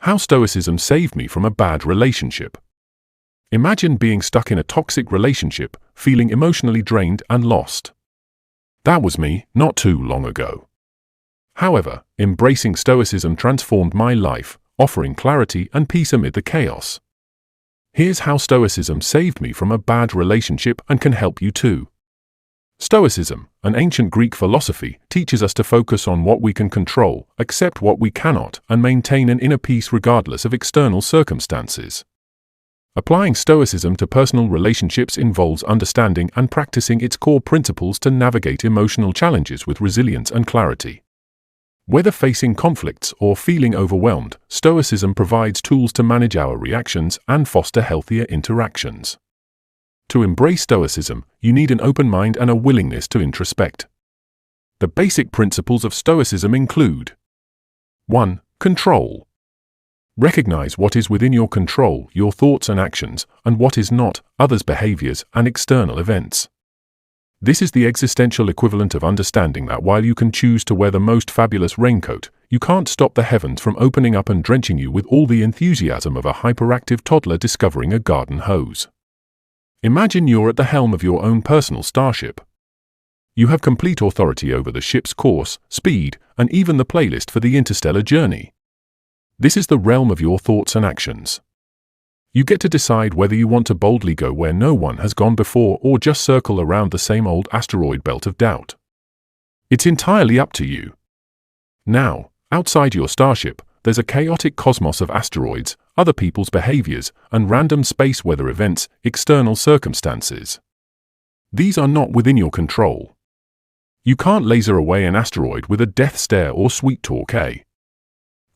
How Stoicism saved me from a bad relationship. Imagine being stuck in a toxic relationship, feeling emotionally drained and lost. That was me not too long ago. However, embracing Stoicism transformed my life, offering clarity and peace amid the chaos. Here's how Stoicism saved me from a bad relationship and can help you too. Stoicism, an ancient Greek philosophy, teaches us to focus on what we can control, accept what we cannot, and maintain an inner peace regardless of external circumstances. Applying Stoicism to personal relationships involves understanding and practicing its core principles to navigate emotional challenges with resilience and clarity. Whether facing conflicts or feeling overwhelmed, Stoicism provides tools to manage our reactions and foster healthier interactions. To embrace Stoicism, you need an open mind and a willingness to introspect. The basic principles of Stoicism include: 1. Control. Recognize what is within your control, your thoughts and actions, and what is not, others' behaviors and external events. This is the existential equivalent of understanding that while you can choose to wear the most fabulous raincoat, you can't stop the heavens from opening up and drenching you with all the enthusiasm of a hyperactive toddler discovering a garden hose. Imagine you're at the helm of your own personal starship. You have complete authority over the ship's course, speed, and even the playlist for the interstellar journey. This is the realm of your thoughts and actions. You get to decide whether you want to boldly go where no one has gone before or just circle around the same old asteroid belt of doubt. It's entirely up to you. Now, outside your starship, there's a chaotic cosmos of asteroids, other people's behaviors, and random space weather events, external circumstances. These are not within your control. You can't laser away an asteroid with a death stare or sweet talk,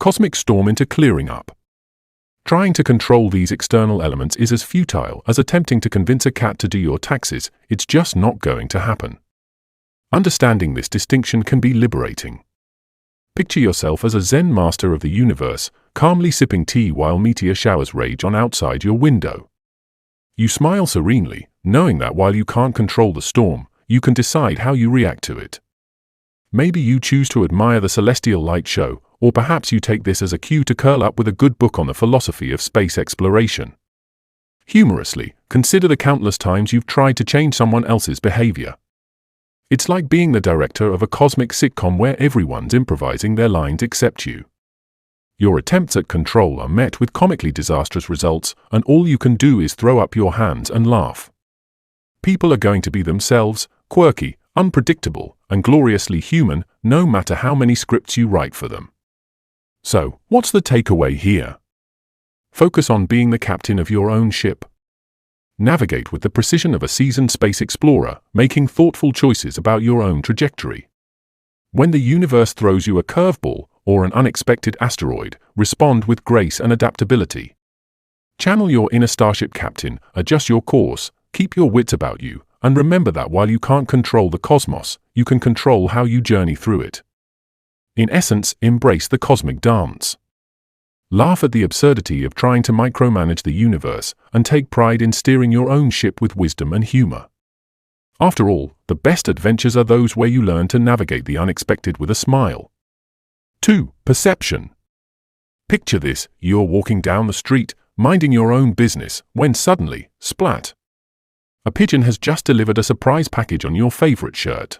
Cosmic storm into clearing up. Trying to control these external elements is as futile as attempting to convince a cat to do your taxes. It's just not going to happen. Understanding this distinction can be liberating. Picture yourself as a Zen master of the universe, calmly sipping tea while meteor showers rage on outside your window. You smile serenely, knowing that while you can't control the storm, you can decide how you react to it. Maybe you choose to admire the celestial light show, or perhaps you take this as a cue to curl up with a good book on the philosophy of space exploration. Humorously, consider the countless times you've tried to change someone else's behavior. It's like being the director of a cosmic sitcom where everyone's improvising their lines except you. Your attempts at control are met with comically disastrous results, and all you can do is throw up your hands and laugh. People are going to be themselves, quirky, unpredictable, and gloriously human, no matter how many scripts you write for them. So, what's the takeaway here? Focus on being the captain of your own ship. Navigate with the precision of a seasoned space explorer, making thoughtful choices about your own trajectory. When the universe throws you a curveball or an unexpected asteroid, respond with grace and adaptability. Channel your inner starship captain, adjust your course, keep your wits about you, and remember that while you can't control the cosmos, you can control how you journey through it. In essence, embrace the cosmic dance. Laugh at the absurdity of trying to micromanage the universe, and take pride in steering your own ship with wisdom and humor. After all, the best adventures are those where you learn to navigate the unexpected with a smile. 2. Perception. Picture this: you're walking down the street, minding your own business, when suddenly, splat! A pigeon has just delivered a surprise package on your favorite shirt.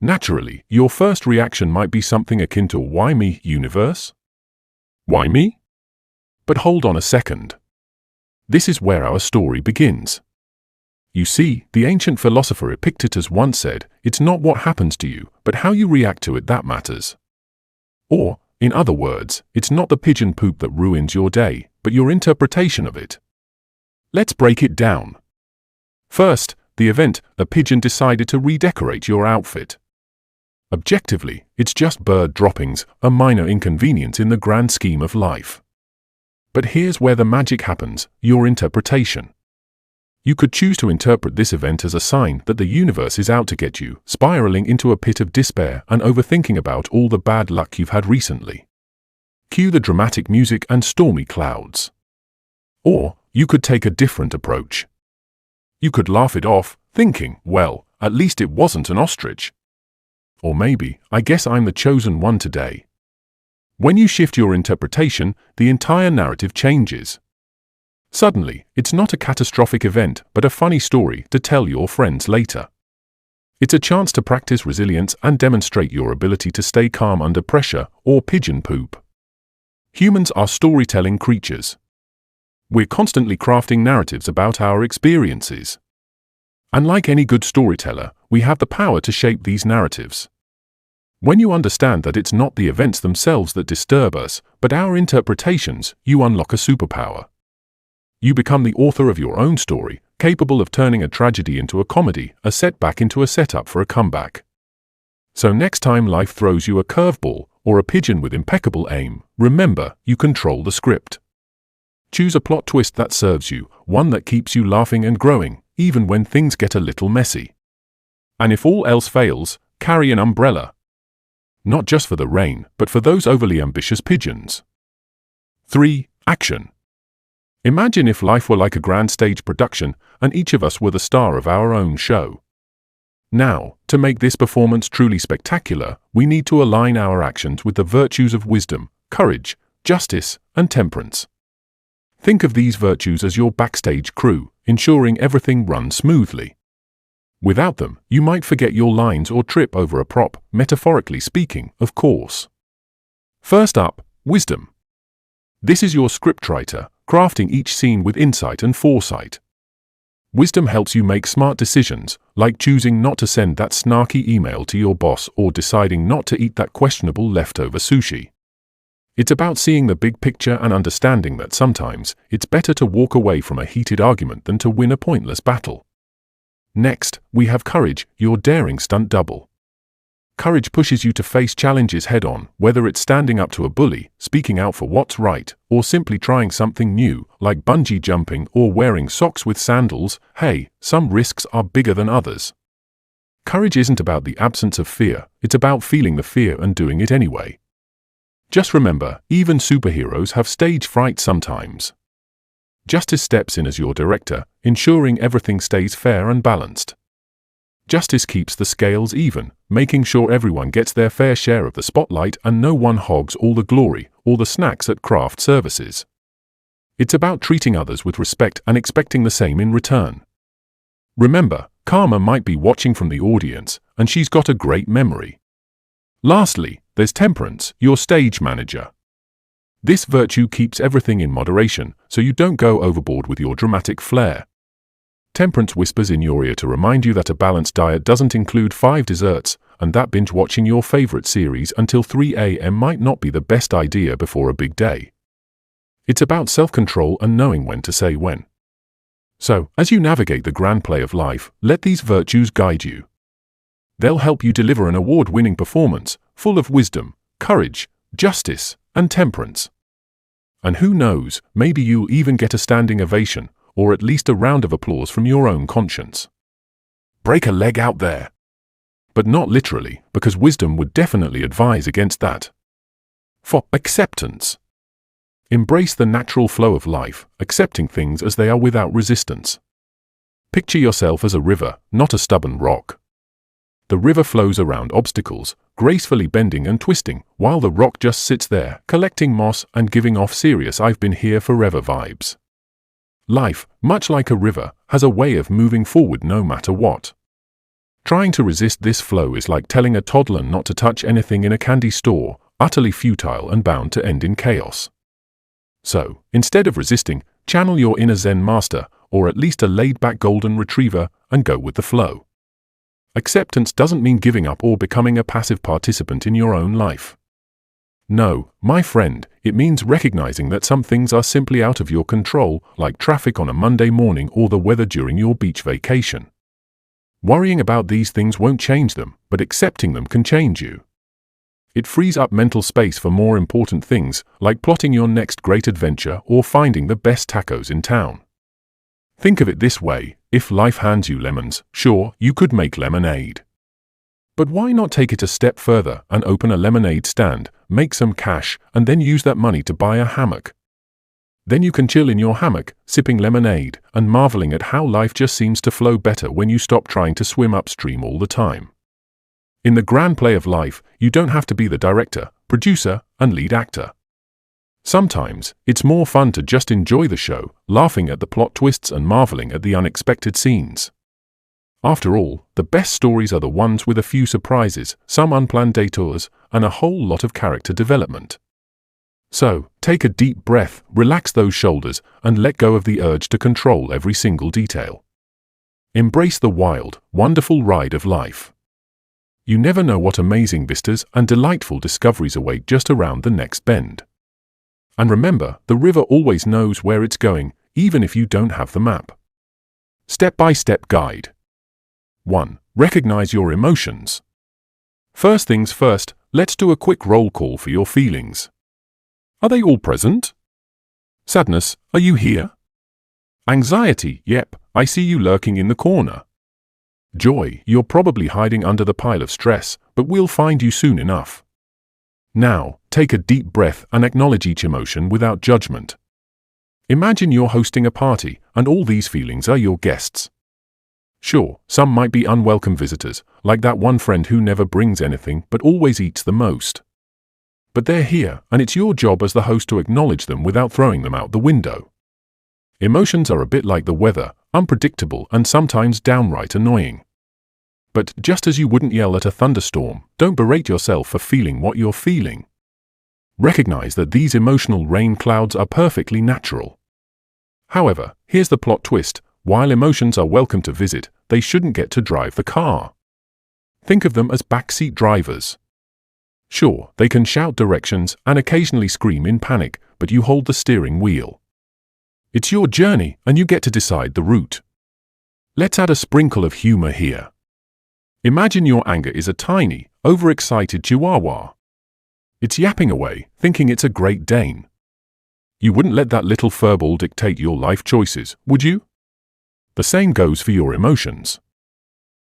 Naturally, your first reaction might be something akin to "Why me, universe? Why me?" But hold on a second. This is where our story begins. You see, the ancient philosopher Epictetus once said, "It's not what happens to you, but how you react to it that matters." Or, in other words, it's not the pigeon poop that ruins your day, but your interpretation of it. Let's break it down. First, the event: a pigeon decided to redecorate your outfit. Objectively, it's just bird droppings, a minor inconvenience in the grand scheme of life. But here's where the magic happens: your interpretation. You could choose to interpret this event as a sign that the universe is out to get you, spiraling into a pit of despair and overthinking about all the bad luck you've had recently. Cue the dramatic music and stormy clouds. Or, you could take a different approach. You could laugh it off, thinking, well, at least it wasn't an ostrich. Or maybe, I guess I'm the chosen one today. When you shift your interpretation, the entire narrative changes. Suddenly, it's not a catastrophic event, but a funny story to tell your friends later. It's a chance to practice resilience and demonstrate your ability to stay calm under pressure or pigeon poop. Humans are storytelling creatures. We're constantly crafting narratives about our experiences. And like any good storyteller, we have the power to shape these narratives. When you understand that it's not the events themselves that disturb us, but our interpretations, you unlock a superpower. You become the author of your own story, capable of turning a tragedy into a comedy, a setback into a setup for a comeback. So next time life throws you a curveball or a pigeon with impeccable aim, remember, you control the script. Choose a plot twist that serves you, one that keeps you laughing and growing, even when things get a little messy. And if all else fails, carry an umbrella. Not just for the rain, but for those overly ambitious pigeons. 3. Action. Imagine if life were like a grand stage production and each of us were the star of our own show. Now, to make this performance truly spectacular, we need to align our actions with the virtues of wisdom, courage, justice, and temperance. Think of these virtues as your backstage crew, ensuring everything runs smoothly. Without them, you might forget your lines or trip over a prop, metaphorically speaking, of course. First up, wisdom. This is your scriptwriter, crafting each scene with insight and foresight. Wisdom helps you make smart decisions, like choosing not to send that snarky email to your boss or deciding not to eat that questionable leftover sushi. It's about seeing the big picture and understanding that sometimes it's better to walk away from a heated argument than to win a pointless battle. Next, we have courage, your daring stunt double. Courage pushes you to face challenges head-on, whether it's standing up to a bully, speaking out for what's right, or simply trying something new, like bungee jumping or wearing socks with sandals. Hey, some risks are bigger than others. Courage isn't about the absence of fear, it's about feeling the fear and doing it anyway. Just remember, even superheroes have stage fright sometimes. Justice steps in as your director, ensuring everything stays fair and balanced. Justice keeps the scales even, making sure everyone gets their fair share of the spotlight and no one hogs all the glory or the snacks at craft services. It's about treating others with respect and expecting the same in return. Remember, Karma might be watching from the audience, and she's got a great memory. Lastly, there's temperance, your stage manager. This virtue keeps everything in moderation, so you don't go overboard with your dramatic flair. Temperance whispers in your ear to remind you that a balanced diet doesn't include 5 desserts, and that binge-watching your favorite series until 3 a.m. might not be the best idea before a big day. It's about self-control and knowing when to say when. So, as you navigate the grand play of life, let these virtues guide you. They'll help you deliver an award-winning performance, full of wisdom, courage, justice, and temperance. And who knows, maybe you'll even get a standing ovation, or at least a round of applause from your own conscience. Break a leg out there. But not literally, because wisdom would definitely advise against that. For acceptance. Embrace the natural flow of life, accepting things as they are without resistance. Picture yourself as a river, not a stubborn rock. The river flows around obstacles, gracefully bending and twisting, while the rock just sits there, collecting moss and giving off serious "I've been here forever" vibes. Life, much like a river, has a way of moving forward no matter what. Trying to resist this flow is like telling a toddler not to touch anything in a candy store, utterly futile and bound to end in chaos. So, instead of resisting, channel your inner Zen master, or at least a laid-back golden retriever, and go with the flow. Acceptance doesn't mean giving up or becoming a passive participant in your own life. No, my friend, it means recognizing that some things are simply out of your control, like traffic on a Monday morning or the weather during your beach vacation. Worrying about these things won't change them, but accepting them can change you. It frees up mental space for more important things, like plotting your next great adventure or finding the best tacos in town. Think of it this way, if life hands you lemons, sure, you could make lemonade. But why not take it a step further and open a lemonade stand, make some cash, and then use that money to buy a hammock? Then you can chill in your hammock, sipping lemonade, and marveling at how life just seems to flow better when you stop trying to swim upstream all the time. In the grand play of life, you don't have to be the director, producer, and lead actor. Sometimes, it's more fun to just enjoy the show, laughing at the plot twists and marveling at the unexpected scenes. After all, the best stories are the ones with a few surprises, some unplanned detours, and a whole lot of character development. So, take a deep breath, relax those shoulders, and let go of the urge to control every single detail. Embrace the wild, wonderful ride of life. You never know what amazing vistas and delightful discoveries await just around the next bend. And remember, the river always knows where it's going, even if you don't have the map. Step-by-step guide. 1. Recognize your emotions. First things first, let's do a quick roll call for your feelings. Are they all present? Sadness, are you here? Anxiety, yep, I see you lurking in the corner. Joy, you're probably hiding under the pile of stress, but we'll find you soon enough. Now, take a deep breath and acknowledge each emotion without judgment. Imagine you're hosting a party, and all these feelings are your guests. Sure, some might be unwelcome visitors, like that one friend who never brings anything but always eats the most. But they're here, and it's your job as the host to acknowledge them without throwing them out the window. Emotions are a bit like the weather, unpredictable and sometimes downright annoying. But just as you wouldn't yell at a thunderstorm, don't berate yourself for feeling what you're feeling. Recognize that these emotional rain clouds are perfectly natural. However, here's the plot twist: while emotions are welcome to visit, they shouldn't get to drive the car. Think of them as backseat drivers. Sure, they can shout directions and occasionally scream in panic, but you hold the steering wheel. It's your journey, and you get to decide the route. Let's add a sprinkle of humor here. Imagine your anger is a tiny, overexcited chihuahua. It's yapping away, thinking it's a Great Dane. You wouldn't let that little furball dictate your life choices, would you? The same goes for your emotions.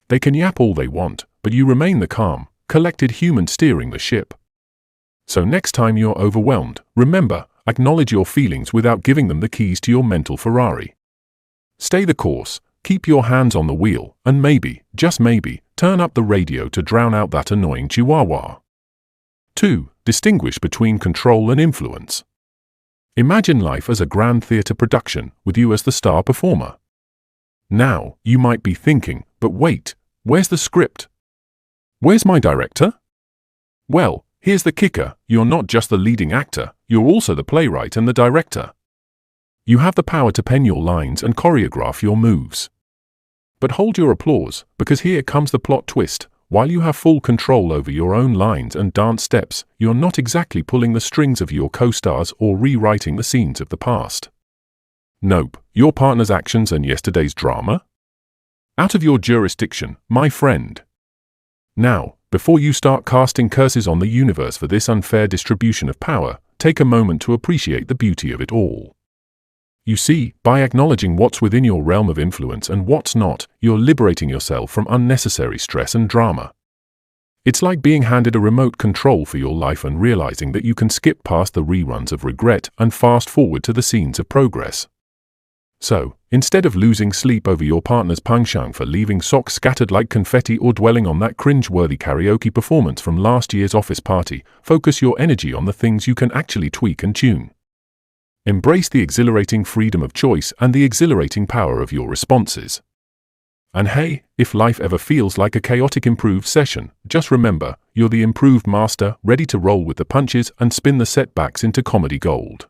They can yap all they want, but you remain the calm, collected human steering the ship. So next time you're overwhelmed, remember, acknowledge your feelings without giving them the keys to your mental Ferrari. Stay the course, keep your hands on the wheel, and maybe, just maybe, turn up the radio to drown out that annoying chihuahua. 2. Distinguish between control and influence. Imagine life as a grand theatre production, with you as the star performer. Now, you might be thinking, but wait, where's the script? Where's my director? Well, here's the kicker: you're not just the leading actor, you're also the playwright and the director. You have the power to pen your lines and choreograph your moves. But hold your applause, because here comes the plot twist: while you have full control over your own lines and dance steps, you're not exactly pulling the strings of your co-stars or rewriting the scenes of the past. Nope, your partner's actions and yesterday's drama? Out of your jurisdiction, my friend. Now, before you start casting curses on the universe for this unfair distribution of power, take a moment to appreciate the beauty of it all. You see, by acknowledging what's within your realm of influence and what's not, you're liberating yourself from unnecessary stress and drama. It's like being handed a remote control for your life and realizing that you can skip past the reruns of regret and fast forward to the scenes of progress. So, instead of losing sleep over your partner's pangshang for leaving socks scattered like confetti or dwelling on that cringe-worthy karaoke performance from last year's office party, focus your energy on the things you can actually tweak and tune. Embrace the exhilarating freedom of choice and the exhilarating power of your responses. And hey, if life ever feels like a chaotic improved session, just remember, you're the improved master, ready to roll with the punches and spin the setbacks into comedy gold.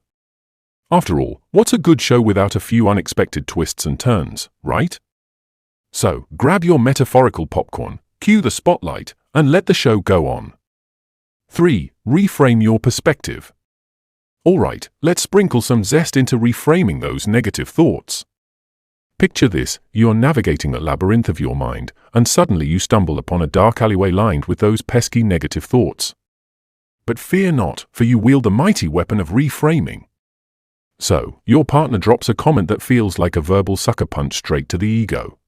After all, what's a good show without a few unexpected twists and turns, right? So, grab your metaphorical popcorn, cue the spotlight, and let the show go on. 3. Reframe your perspective. Alright, let's sprinkle some zest into reframing those negative thoughts. Picture this: you're navigating a labyrinth of your mind, and suddenly you stumble upon a dark alleyway lined with those pesky negative thoughts. But fear not, for you wield the mighty weapon of reframing. So, your partner drops a comment that feels like a verbal sucker punch straight to the ego.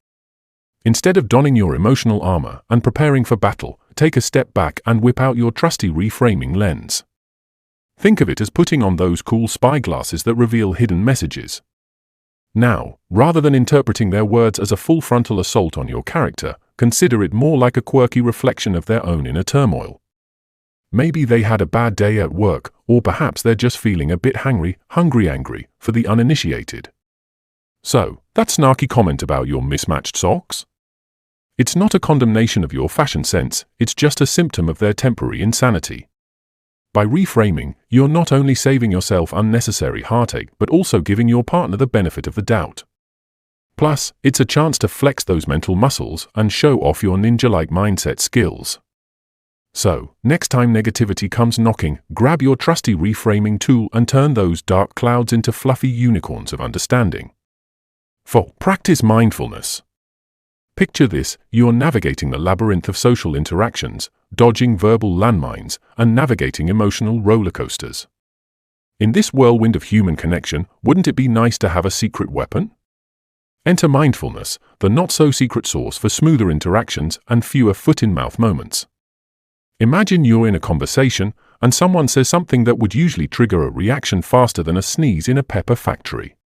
Instead of donning your emotional armor and preparing for battle, take a step back and whip out your trusty reframing lens. Think of it as putting on those cool spy glasses that reveal hidden messages. Now, rather than interpreting their words as a full frontal assault on your character, consider it more like a quirky reflection of their own inner turmoil. Maybe they had a bad day at work, or perhaps they're just feeling a bit hungry for the uninitiated. So, that snarky comment about your mismatched socks? It's not a condemnation of your fashion sense, it's just a symptom of their temporary insanity. By reframing, you're not only saving yourself unnecessary heartache but also giving your partner the benefit of the doubt. Plus, it's a chance to flex those mental muscles and show off your ninja-like mindset skills. So, next time negativity comes knocking, grab your trusty reframing tool and turn those dark clouds into fluffy unicorns of understanding. 4. Practice mindfulness. Picture this: you're navigating the labyrinth of social interactions, dodging verbal landmines, and navigating emotional roller coasters. In this whirlwind of human connection, wouldn't it be nice to have a secret weapon? Enter mindfulness, the not-so-secret sauce for smoother interactions and fewer foot-in-mouth moments. Imagine you're in a conversation, and someone says something that would usually trigger a reaction faster than a sneeze in a pepper factory.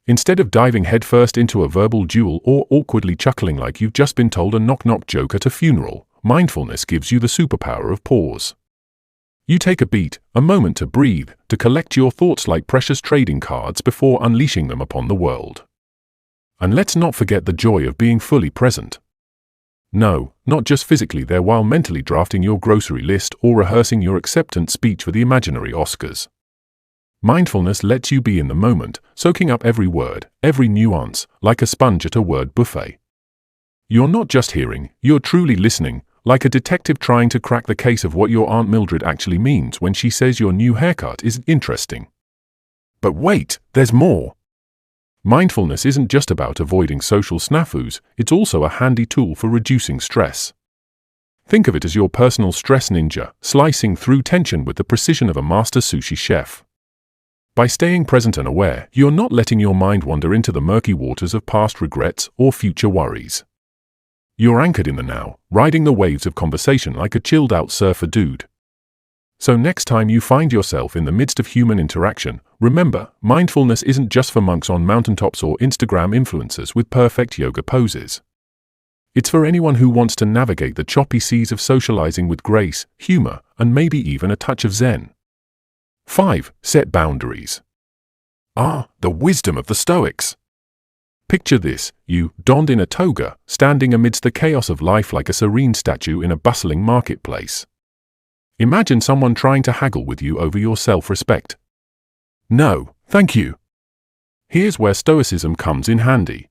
Instead of diving headfirst into a verbal duel or awkwardly chuckling like you've just been told a knock-knock joke at a funeral, mindfulness gives you the superpower of pause. You take a beat, a moment to breathe, to collect your thoughts like precious trading cards before unleashing them upon the world. And let's not forget the joy of being fully present. No, not just physically there while mentally drafting your grocery list or rehearsing your acceptance speech for the imaginary Oscars. Mindfulness lets you be in the moment, soaking up every word, every nuance, like a sponge at a word buffet. You're not just hearing, you're truly listening, like a detective trying to crack the case of what your Aunt Mildred actually means when she says your new haircut is interesting. But wait, there's more. Mindfulness isn't just about avoiding social snafus, it's also a handy tool for reducing stress. Think of it as your personal stress ninja, slicing through tension with the precision of a master sushi chef. By staying present and aware, you're not letting your mind wander into the murky waters of past regrets or future worries. You're anchored in the now, riding the waves of conversation like a chilled-out surfer dude. So next time you find yourself in the midst of human interaction, remember, mindfulness isn't just for monks on mountaintops or Instagram influencers with perfect yoga poses. It's for anyone who wants to navigate the choppy seas of socializing with grace, humor, and maybe even a touch of zen. 5. Set boundaries. The wisdom of the Stoics. Picture this: you, donned in a toga, standing amidst the chaos of life like a serene statue in a bustling marketplace. Imagine someone trying to haggle with you over your self-respect. No, thank you. Here's where Stoicism comes in handy.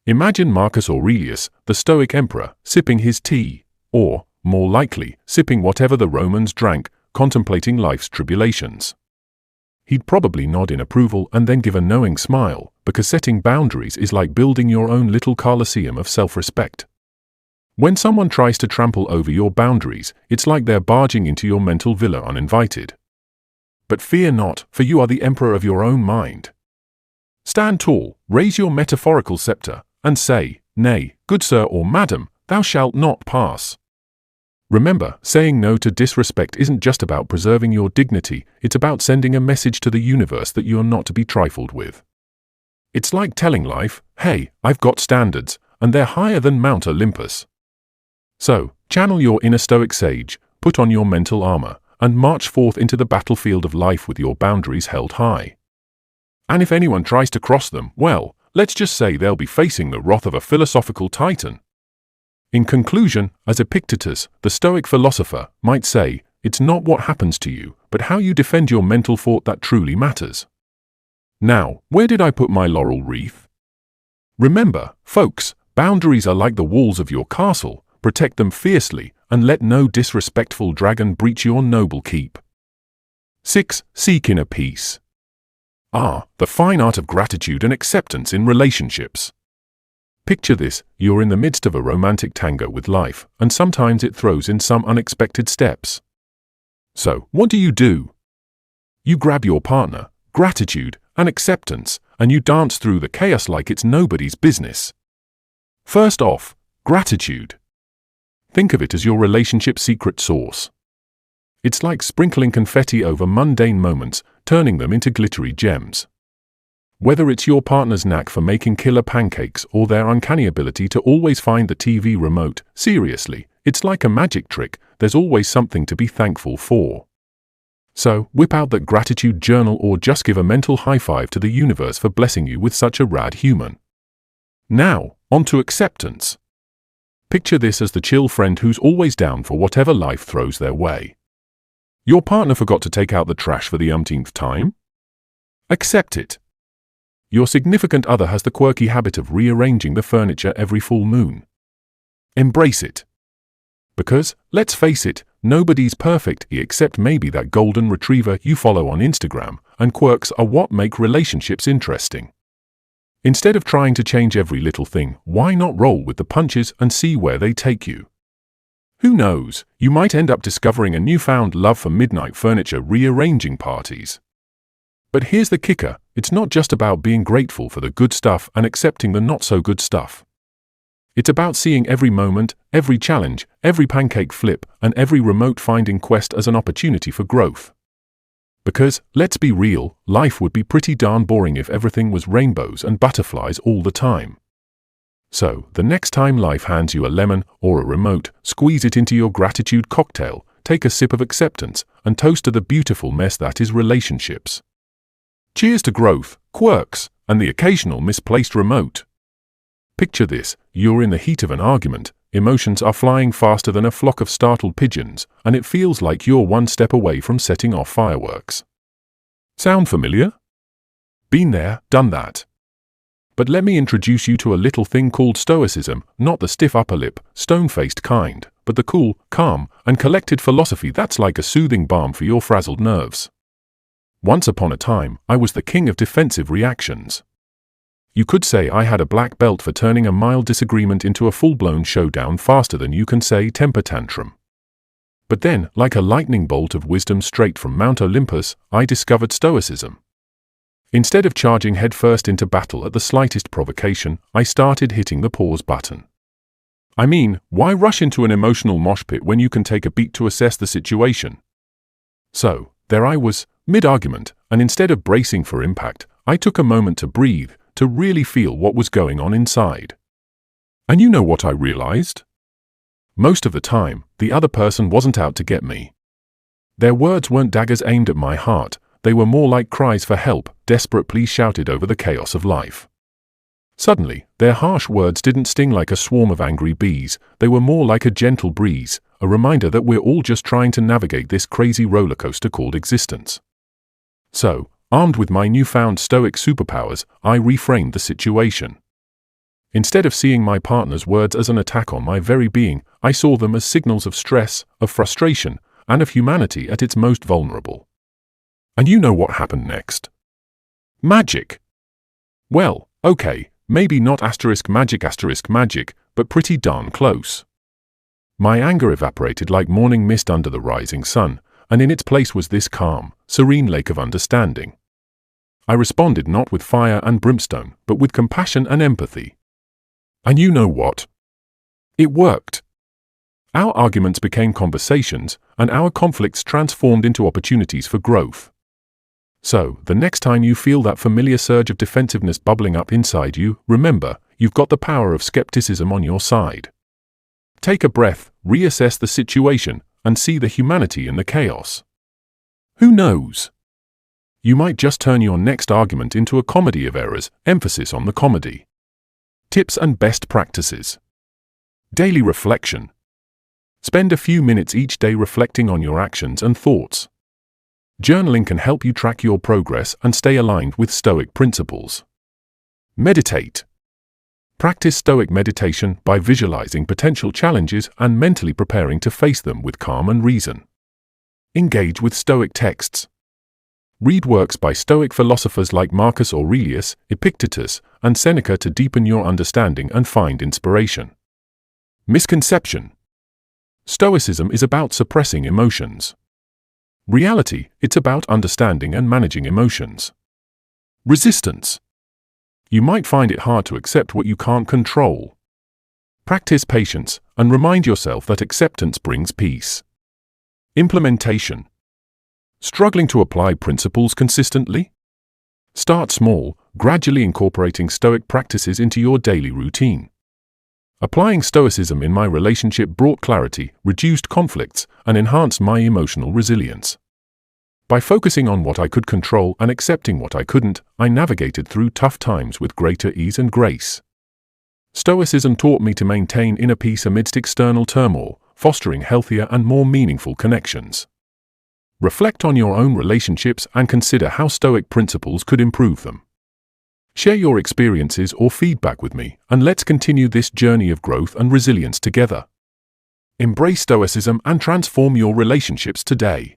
Imagine Marcus Aurelius, the Stoic emperor, sipping his tea, or, more likely, sipping whatever the Romans drank, contemplating life's tribulations. He'd probably nod in approval and then give a knowing smile, because setting boundaries is like building your own little Colosseum of self-respect. When someone tries to trample over your boundaries, it's like they're barging into your mental villa uninvited. But fear not, for you are the emperor of your own mind. Stand tall, raise your metaphorical scepter, and say, "Nay, good sir or madam, thou shalt not pass." Remember, saying no to disrespect isn't just about preserving your dignity, it's about sending a message to the universe that you're not to be trifled with. It's like telling life, hey, I've got standards, and they're higher than Mount Olympus. So, channel your inner Stoic sage, put on your mental armor, and march forth into the battlefield of life with your boundaries held high. And if anyone tries to cross them, well, let's just say they'll be facing the wrath of a philosophical titan. In conclusion, as Epictetus, the Stoic philosopher, might say, it's not what happens to you, but how you defend your mental fort that truly matters. Now, where did I put my laurel wreath? Remember, folks, boundaries are like the walls of your castle, protect them fiercely, and let no disrespectful dragon breach your noble keep. 6. Seek inner peace. The fine art of gratitude and acceptance in relationships. Picture this: you're in the midst of a romantic tango with life, and sometimes it throws in some unexpected steps. So, what do? You grab your partner, gratitude, and acceptance, and you dance through the chaos like it's nobody's business. First off, gratitude. Think of it as your relationship's secret sauce. It's like sprinkling confetti over mundane moments, turning them into glittery gems. Whether it's your partner's knack for making killer pancakes or their uncanny ability to always find the TV remote, seriously, it's like a magic trick, there's always something to be thankful for. So, whip out that gratitude journal or just give a mental high five to the universe for blessing you with such a rad human. Now, on to acceptance. Picture this as the chill friend who's always down for whatever life throws their way. Your partner forgot to take out the trash for the umpteenth time? Accept it. Your significant other has the quirky habit of rearranging the furniture every full moon. Embrace it. Because, let's face it, nobody's perfect except maybe that golden retriever you follow on Instagram, and quirks are what make relationships interesting. Instead of trying to change every little thing, why not roll with the punches and see where they take you? Who knows, you might end up discovering a newfound love for midnight furniture rearranging parties. But here's the kicker, it's not just about being grateful for the good stuff and accepting the not-so-good stuff. It's about seeing every moment, every challenge, every pancake flip, and every remote-finding quest as an opportunity for growth. Because, let's be real, life would be pretty darn boring if everything was rainbows and butterflies all the time. So, the next time life hands you a lemon or a remote, squeeze it into your gratitude cocktail, take a sip of acceptance, and toast to the beautiful mess that is relationships. Cheers to growth, quirks, and the occasional misplaced remote. Picture this, you're in the heat of an argument, emotions are flying faster than a flock of startled pigeons, and it feels like you're one step away from setting off fireworks. Sound familiar? Been there, done that. But let me introduce you to a little thing called Stoicism, not the stiff upper lip, stone-faced kind, but the cool, calm, and collected philosophy that's like a soothing balm for your frazzled nerves. Once upon a time, I was the king of defensive reactions. You could say I had a black belt for turning a mild disagreement into a full-blown showdown faster than you can say temper tantrum. But then, like a lightning bolt of wisdom straight from Mount Olympus, I discovered Stoicism. Instead of charging headfirst into battle at the slightest provocation, I started hitting the pause button. I mean, why rush into an emotional mosh pit when you can take a beat to assess the situation? So, there I was, mid-argument, and instead of bracing for impact, I took a moment to breathe, to really feel what was going on inside. And you know what I realized? Most of the time, the other person wasn't out to get me. Their words weren't daggers aimed at my heart, they were more like cries for help, desperate pleas shouted over the chaos of life. Suddenly, their harsh words didn't sting like a swarm of angry bees, they were more like a gentle breeze, a reminder that we're all just trying to navigate this crazy roller coaster called existence. So, armed with my newfound Stoic superpowers, I reframed the situation. Instead of seeing my partner's words as an attack on my very being, I saw them as signals of stress, of frustration, and of humanity at its most vulnerable. And you know what happened next? Magic. Well, okay, maybe not magic, but pretty darn close. My anger evaporated like morning mist under the rising sun, and in its place was this calm, serene lake of understanding. I responded not with fire and brimstone, but with compassion and empathy. And you know what? It worked. Our arguments became conversations, and our conflicts transformed into opportunities for growth. So, the next time you feel that familiar surge of defensiveness bubbling up inside you, remember, you've got the power of skepticism on your side. Take a breath, reassess the situation, and see the humanity in the chaos. Who knows? You might just turn your next argument into a comedy of errors, emphasis on the comedy. Tips and best practices. Daily reflection. Spend a few minutes each day reflecting on your actions and thoughts. Journaling can help you track your progress and stay aligned with Stoic principles. Meditate. Practice Stoic meditation by visualizing potential challenges and mentally preparing to face them with calm and reason. Engage with Stoic texts. Read works by Stoic philosophers like Marcus Aurelius, Epictetus, and Seneca to deepen your understanding and find inspiration. Misconception. Stoicism is about suppressing emotions. Reality, it's about understanding and managing emotions. Resistance. You might find it hard to accept what you can't control. Practice patience and remind yourself that acceptance brings peace. Implementation. Struggling to apply principles consistently? Start small, gradually incorporating Stoic practices into your daily routine. Applying Stoicism in my relationship brought clarity, reduced conflicts, and enhanced my emotional resilience. By focusing on what I could control and accepting what I couldn't, I navigated through tough times with greater ease and grace. Stoicism taught me to maintain inner peace amidst external turmoil, fostering healthier and more meaningful connections. Reflect on your own relationships and consider how Stoic principles could improve them. Share your experiences or feedback with me, and let's continue this journey of growth and resilience together. Embrace Stoicism and transform your relationships today.